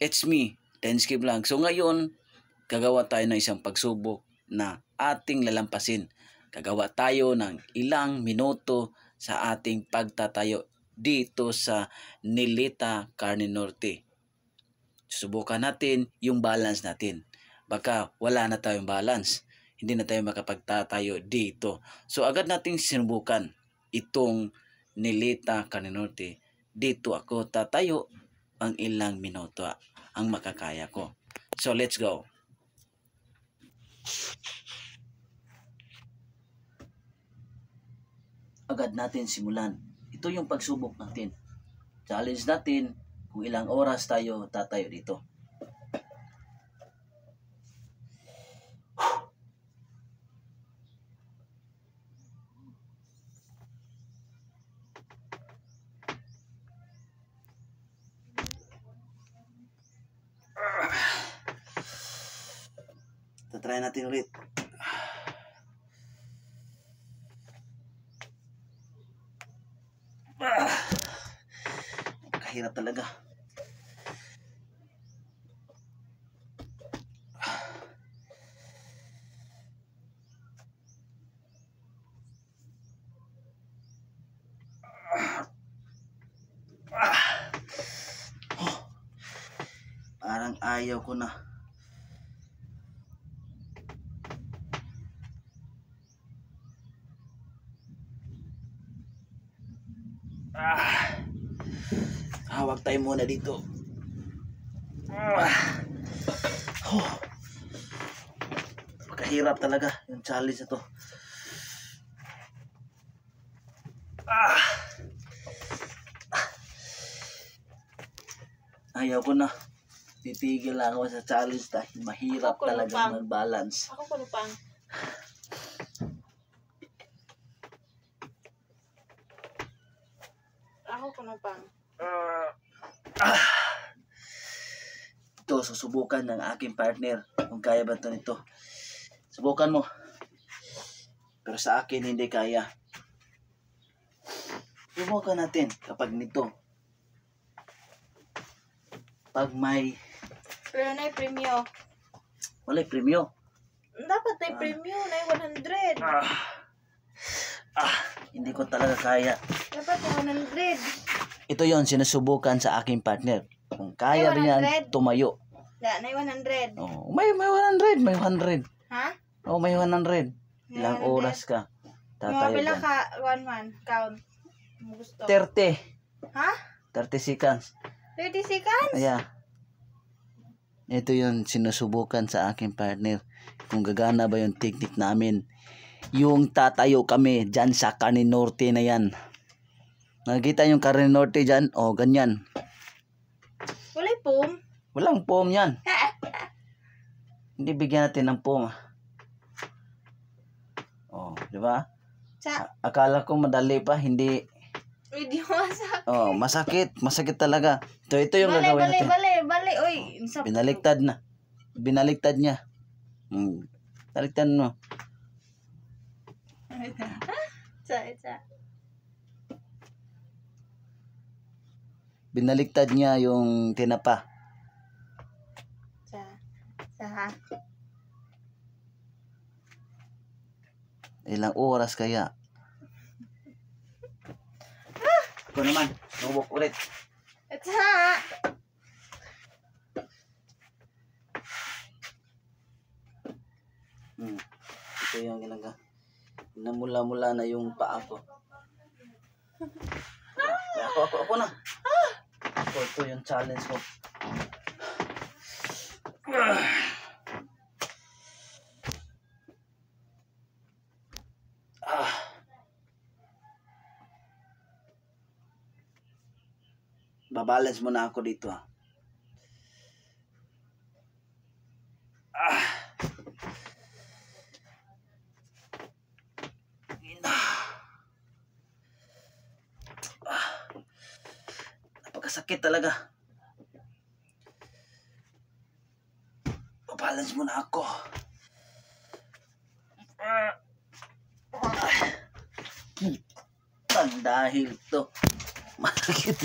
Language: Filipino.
It's me, Densky Vlog. So ngayon, gagawa tayo ng isang pagsubok na ating lalampasin. Gagawa tayo ng ilang minuto sa ating pagtatayo dito sa Nilita Carne Norte. Susubukan natin yung balance natin. Baka wala na tayong balance. Hindi na tayo makapagtatayo dito. So agad nating sinubukan itong Nilita Carne Norte. Dito ako tatayo ang ilang minuto ang makakaya ko. So let's go. Agad natin simulan. Ito yung pagsubok natin. Challenge natin kung ilang oras tayo tatayo dito. Tatry natin ulit. Kahirap talaga. Parang ayaw ko na. Hawak tayo muna dito. Pagkahirap talaga yung challenge na to. Ayaw ko na. Titigil lang ako sa challenge dahil mahirap talaga mag-balance. Ako kunupang. Ako kunupang. Ito, susubukan ng aking partner kung kaya ba ito nito. Subukan mo. Pero sa akin hindi kaya. Subukan natin kapag nito. Pag may... Pero na premyo. Wala'y premyo. Dapat na premyo na 100. Hindi ko talaga kaya. Dapat na 100. Ito yon sinusubukan sa aking partner. Kung kaya rin yan, tumayo. Da, na 100. Oh, may 100. May 100. Ha? Oh, may 100. Ilang 100. oras ka tatayo Mga pila dyan? ka, one man, count. Mo gusto. 30. Ha? 30 seconds. 30 seconds? Ayan. Ito yung sinusubukan sa aking partner. Kung gagana ba yung technique namin. Yung tatayo kami dyan sa Carne Norte na yan. Nakikita yung Carne Norte dyan? O, ganyan. Walay pum. Walang foam yan. Hindi bigyan natin ng foam. O, di ba? Akala ko madali pa, hindi. Hindi masakit. Oh, masakit. Masakit talaga. Ito yung gagawin natin. Bali. Uy, Binaliktad na. Binaliktad niya. Baliktad mo. Binaliktad niya yung tinapa. Ilang oras kaya? Ako naman, nubok ulit. Ito yung ginagawa. Namula-mula na yung paa ko. Ako na. Ito yung challenge ko. Babalance muna ako dito. Napakasakit talaga. Babalance muna ako. Dahil to masakit.